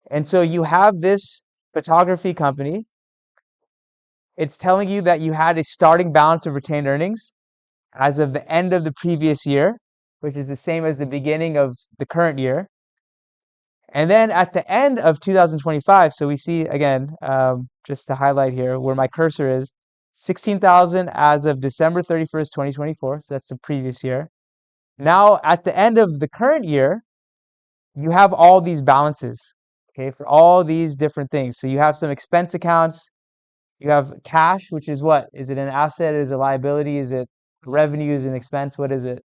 And so you have this photography company. It's telling you that you had a starting balance of retained earnings as of the end of the previous year, which is the same as the beginning of the current year. And then at the end of 2025, so we see again, just to highlight here where my cursor is, 16,000 as of December 31st, 2024. So that's the previous year. Now at the end of the current year, you have all these balances, okay, for all these different things. So you have some expense accounts, you have cash, which is what? Is it an asset? Is it a liability? Is it revenue? Is it an expense? What is it?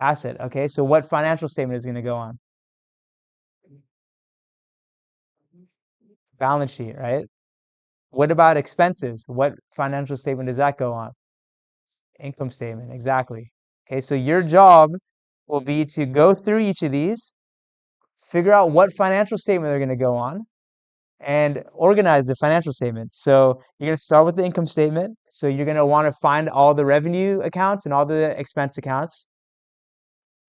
Asset. Okay, so what financial statement is going to go on? Balance sheet, right? What about expenses? What financial statement does that go on? Income statement, exactly. Okay, so your job will be to go through each of these, figure out what financial statement they're going to go on, and organize the financial statement. So you're going to start with the income statement. So you're going to want to find all the revenue accounts and all the expense accounts,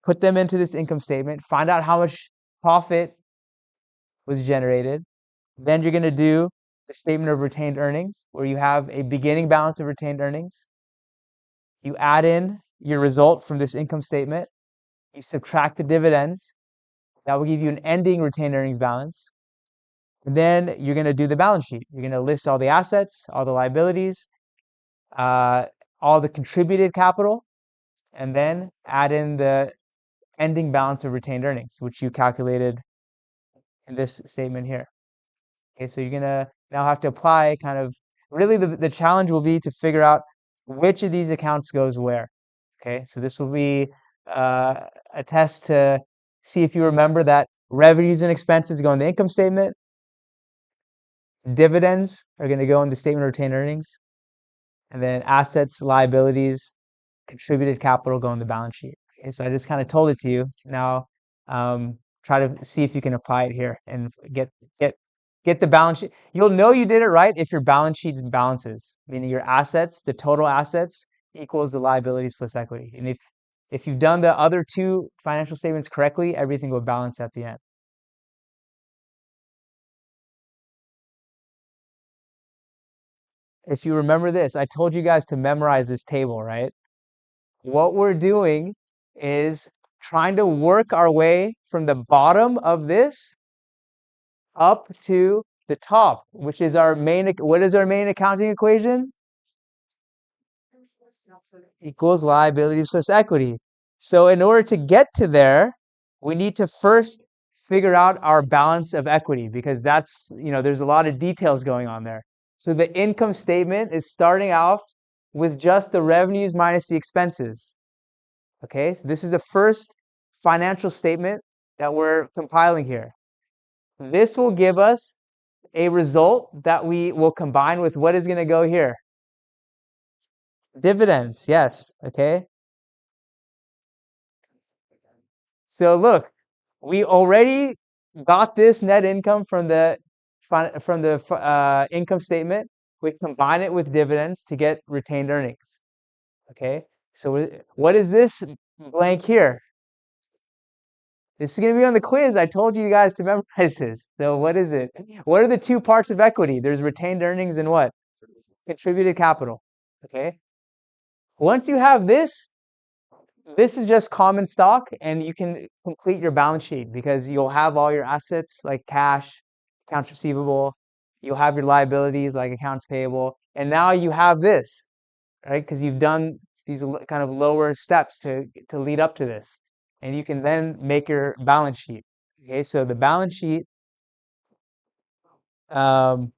put them into this income statement, find out how much profit was generated. Then you're going to do the statement of retained earnings, where you have a beginning balance of retained earnings. You add in your result from this income statement. You subtract the dividends. That will give you an ending retained earnings balance. And then you're going to do the balance sheet. You're going to list all the assets, all the liabilities, uh, all the contributed capital, and then add in the ending balance of retained earnings, which you calculated in this statement here. Okay, so you're going to now have to apply kind of, really the challenge will be to figure out which of these accounts goes where. Okay, so this will be a test to see if you remember that revenues and expenses go in the income statement, dividends are going to go in the statement of retained earnings, and then assets, liabilities, contributed capital go in the balance sheet. Okay, so I just kind of told it to you. Now try to see if you can apply it here and get the balance sheet. You'll know you did it right if your balance sheet balances, meaning your assets, the total assets equals the liabilities plus equity. And if you've done the other two financial statements correctly, everything will balance at the end. If you remember this, I told you guys to memorize this table, right? What we're doing is trying to work our way from the bottom of this up to the top, which is our main, what is our main accounting equation? Equals liabilities plus equity. So in order to get to there, we need to first figure out our balance of equity, because that's, there's a lot of details going on there. So the income statement is starting off with just the revenues minus the expenses. Okay, so this is the first financial statement that we're compiling here. This will give us a result that we will combine with what is going to go here. Dividends, yes, okay. So look, we already got this net income from the income statement. We combine it with dividends to get retained earnings. Okay, so what is this blank here? This is going to be on the quiz. I told you guys to memorize this. So what is it? What are the two parts of equity? There's retained earnings and what? Contributed capital. Okay. Once you have this, this is just common stock, and you can complete your balance sheet because you'll have all your assets like cash, accounts receivable. You'll have your liabilities like accounts payable. And now you have this, right? Because you've done these kind of lower steps to lead up to this. And you can then make your balance sheet. Okay, so the balance sheet um,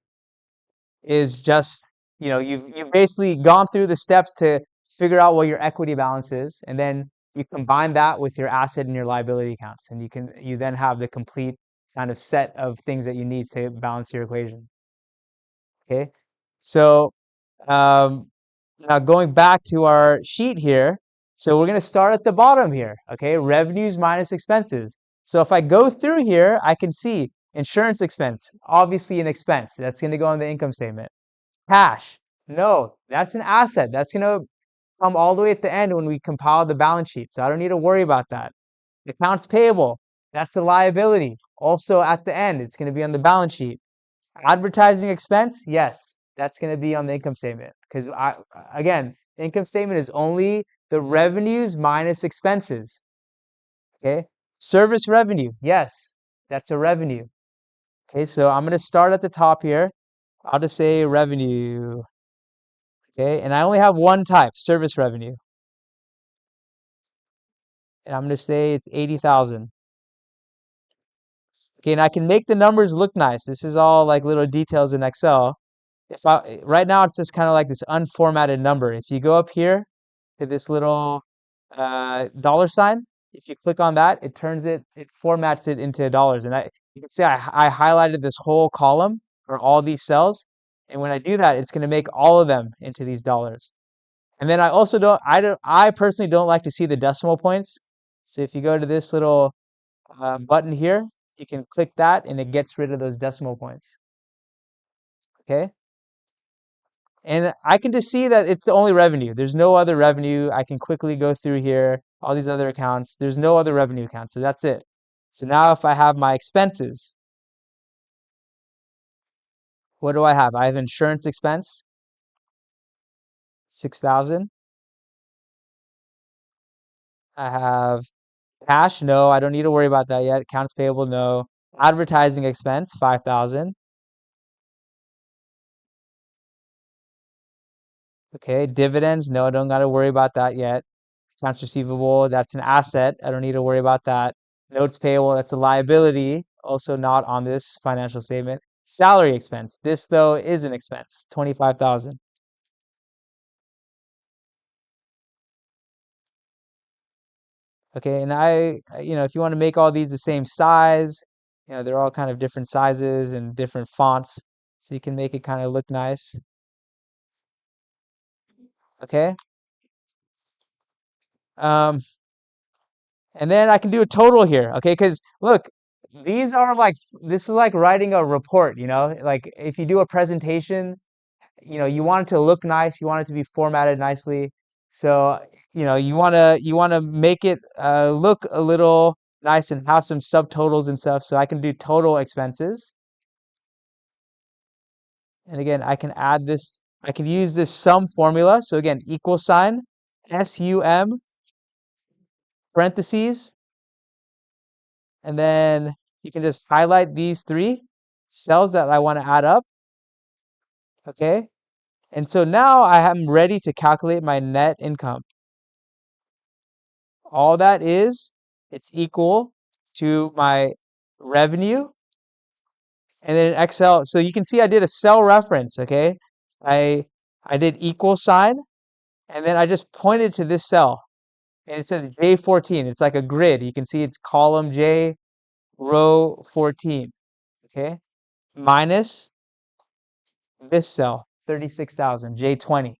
is just, you've basically gone through the steps to figure out what your equity balance is, and then you combine that with your asset and your liability accounts, and you then have the complete kind of set of things that you need to balance your equation. Okay, so now going back to our sheet here, so we're going to start at the bottom here. Okay, revenues minus expenses. So if I go through here, I can see insurance expense, obviously an expense. That's going to go on the income statement. Cash, no, that's an asset. That's going to come all the way at the end when we compile the balance sheet. So I don't need to worry about that. Accounts payable, that's a liability. Also at the end, it's going to be on the balance sheet. Advertising expense, yes, that's going to be on the income statement. Because again, the income statement is only the revenues minus expenses. Okay. Service revenue, yes, that's a revenue. Okay, so I'm going to start at the top here. I'll just say revenue. Okay, and I only have one type, service revenue. And I'm going to say it's 80,000. Okay, and I can make the numbers look nice. This is all like little details in Excel. Right now it's just kind of like this unformatted number. If you go up here to this little dollar sign, if you click on that, it formats it into dollars. And you can see I highlighted this whole column or all these cells. And when I do that, it's going to make all of them into these dollars. And then I personally don't like to see the decimal points. So if you go to this little button here, you can click that and it gets rid of those decimal points. Okay. And I can just see that it's the only revenue. There's no other revenue. I can quickly go through here, all these other accounts. There's no other revenue accounts. So that's it. So now if I have my expenses, what do I have? I have insurance expense, 6,000. I have cash. No, I don't need to worry about that yet. Accounts payable. No. Advertising expense, 5,000. Okay. Dividends. No, I don't got to worry about that yet. Accounts receivable, that's an asset. I don't need to worry about that. Notes payable, that's a liability, also not on this financial statement. Salary expense. This though is an expense, 25,000. Okay, and if you want to make all these the same size, they're all kind of different sizes and different fonts, so you can make it kind of look nice. Okay. Um, and then I can do a total here, okay? Because look, this is like writing a report, like if you do a presentation, you want it to look nice, you want it to be formatted nicely. So, you want to make it look a little nice and have some subtotals and stuff. So I can do total expenses. And again, I can use this sum formula. So again, equal sign, SUM, parentheses, and then you can just highlight these three cells that I want to add up. Okay. And so now I am ready to calculate my net income. All that is, it's equal to my revenue. And then in Excel, so you can see I did a cell reference, okay? I I did equal sign, and then I just pointed to this cell. And it says J14. It's like a grid. You can see it's column J, row 14, okay? Minus this cell, 36,000, J20.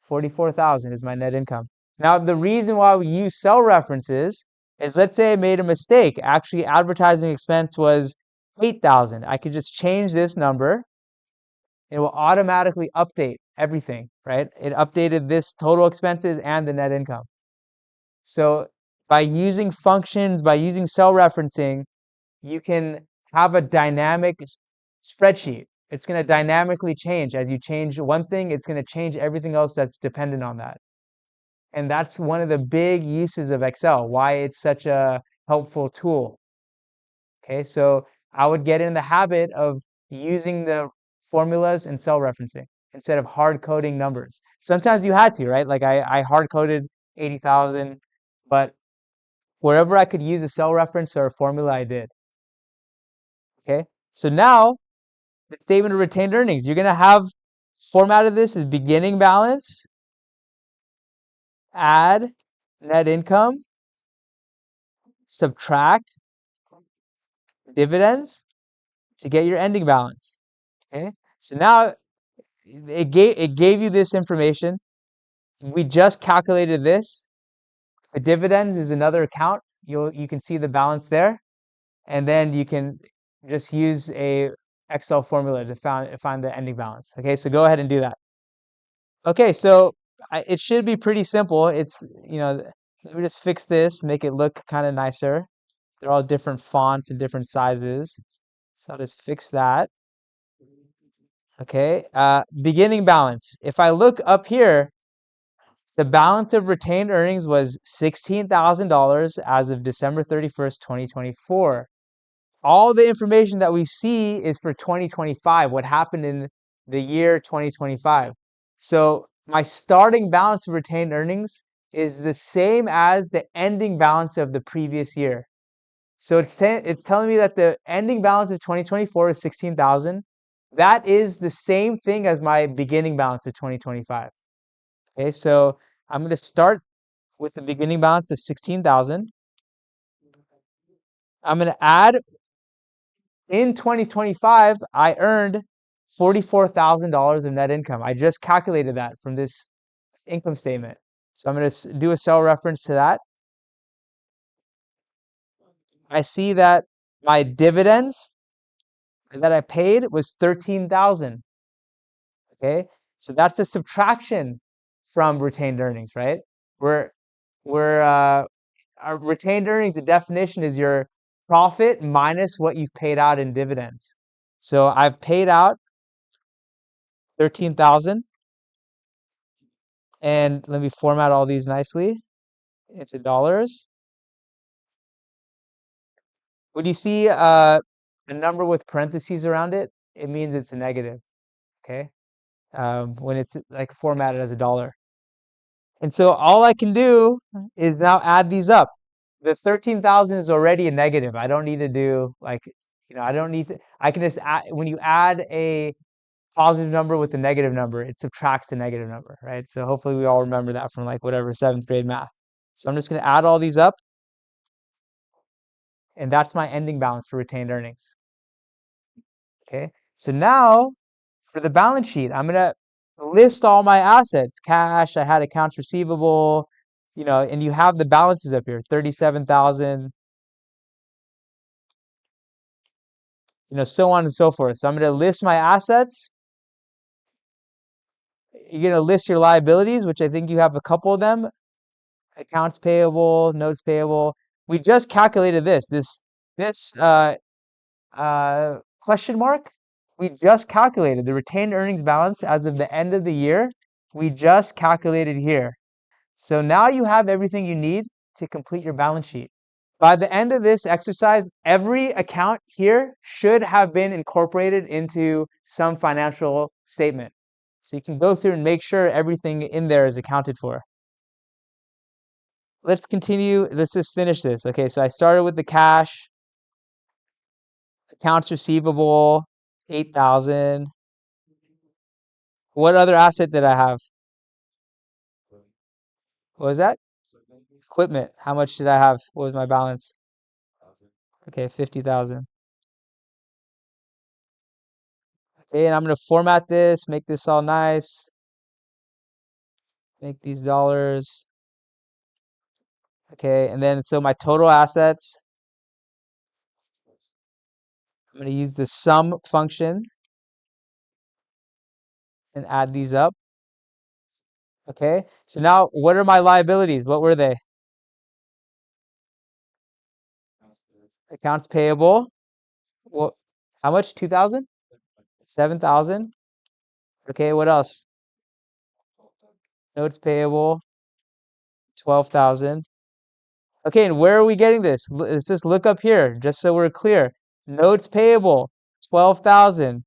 44,000 is my net income. Now, the reason why we use cell references is, let's say I made a mistake. Actually, advertising expense was 8,000. I could just change this number. It will automatically update everything, right? It updated this total expenses and the net income. So by using functions, by using cell referencing, you can have a dynamic spreadsheet. It's going to dynamically change. As you change one thing, it's going to change everything else that's dependent on that. And that's one of the big uses of Excel, why it's such a helpful tool. Okay, so I would get in the habit of using the formulas and cell referencing instead of hard coding numbers. Sometimes you had to, right? Like I hard coded 80,000, but wherever I could use a cell reference or a formula, I did. Okay, so now the statement of retained earnings, you're going to have formatted this as beginning balance, add net income, subtract dividends to get your ending balance. Okay, so now it gave you this information. We just calculated this. The dividends is another account. You can see the balance there, and then you can just use a Excel formula to find the ending balance. Okay, so go ahead and do that. Okay, so it should be pretty simple. It's Let me just fix this, make it look kind of nicer. They're all different fonts and different sizes. So I'll just fix that. Okay, beginning balance. If I look up here, the balance of retained earnings was $16,000 as of December 31st, 2024. All the information that we see is for 2025, what happened in the year 2025. So my starting balance of retained earnings is the same as the ending balance of the previous year. So it's telling me that the ending balance of 2024 is 16,000. That is the same thing as my beginning balance of 2025. Okay, so I'm going to start with a beginning balance of 16,000. I'm going to add, in 2025, I earned $44,000 of net income. I just calculated that from this income statement. So I'm going to do a cell reference to that. I see that my dividends that I paid was 13,000. Okay, so that's a subtraction from retained earnings, right? We're our retained earnings, the definition is your profit minus what you've paid out in dividends. So I've paid out 13,000, and let me format all these nicely into dollars. When you see a number with parentheses around it, it means it's a negative. Okay, when it's like formatted as a dollar. And so all I can do is now add these up. The 13,000 is already a negative. I don't need to do like, I don't need to, I can just add, when you add a positive number with a negative number, it subtracts the negative number, right? So hopefully we all remember that from like whatever 7th grade math. So I'm just going to add all these up, and that's my ending balance for retained earnings. Okay. So now for the balance sheet, I'm going to list all my assets, cash, I had accounts receivable, and you have the balances up here, 37,000, so on and so forth. So I'm going to list my assets. You're going to list your liabilities, which I think you have a couple of them. Accounts payable, notes payable. We just calculated this question mark. We just calculated the retained earnings balance as of the end of the year. We just calculated here. So now you have everything you need to complete your balance sheet. By the end of this exercise, every account here should have been incorporated into some financial statement. So you can go through and make sure everything in there is accounted for. Let's continue. Let's just finish this. Okay, so I started with the cash, accounts receivable, 8,000. What other asset did I have? What was that? Equipment. How much did I have? What was my balance? Okay, 50,000. Okay, and I'm going to format this, make this all nice. Make these dollars. Okay, and then so my total assets, I'm going to use the sum function and add these up. Okay, so now what are my liabilities? What were they? Accounts payable. Well, how much? 2,000? 7,000? Okay, what else? Notes payable, 12,000. Okay, and where are we getting this? Let's just look up here, just so we're clear. Notes payable, 12,000.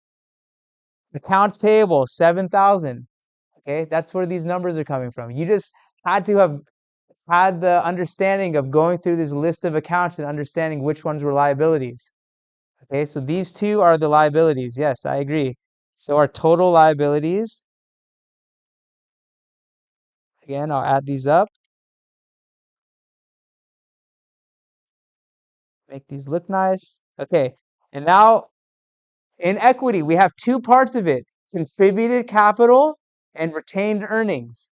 Accounts payable, 7,000. Okay, that's where these numbers are coming from. You just had to have had the understanding of going through this list of accounts and understanding which ones were liabilities. Okay, so these two are the liabilities. Yes, I agree. So our total liabilities, again, I'll add these up. Make these look nice. Okay, and now in equity, we have two parts of it, contributed capital and retained earnings.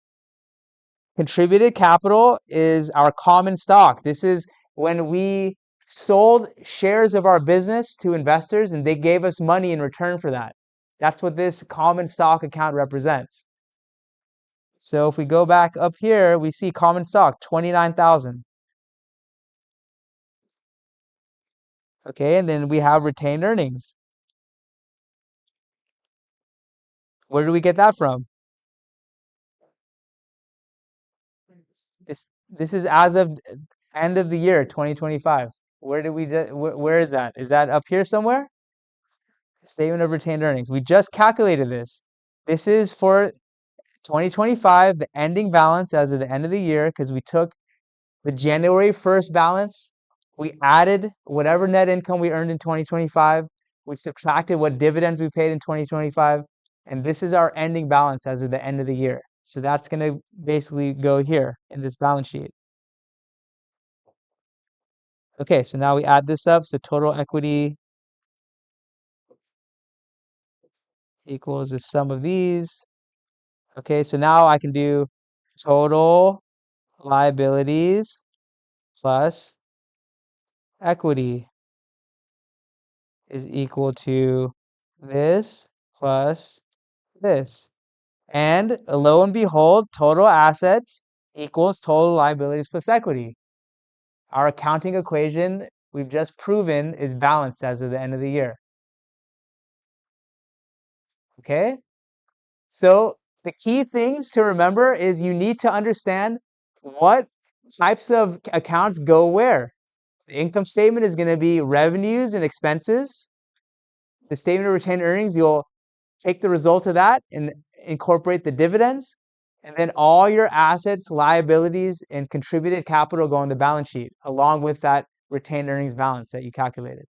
Contributed capital is our common stock. This is when we sold shares of our business to investors and they gave us money in return for that. That's what this common stock account represents. So if we go back up here, we see common stock, 29,000. Okay, and then we have retained earnings. Where do we get that from? This is as of end of the year, 2025. Where is that? Is that up here somewhere? Statement of retained earnings. We just calculated this. This is for 2025, the ending balance as of the end of the year, because we took the January 1st balance, we added whatever net income we earned in 2025, we subtracted what dividends we paid in 2025, and this is our ending balance as of the end of the year. So that's going to basically go here in this balance sheet. Okay, so now we add this up. So total equity equals the sum of these. Okay, so now I can do total liabilities plus equity is equal to this plus this. And lo and behold, total assets equals total liabilities plus equity. Our accounting equation we've just proven is balanced as of the end of the year. Okay? So the key things to remember is you need to understand what types of accounts go where. The income statement is going to be revenues and expenses. The statement of retained earnings, you'll take the result of that and incorporate the dividends. And then all your assets, liabilities, and contributed capital go on the balance sheet along with that retained earnings balance that you calculated.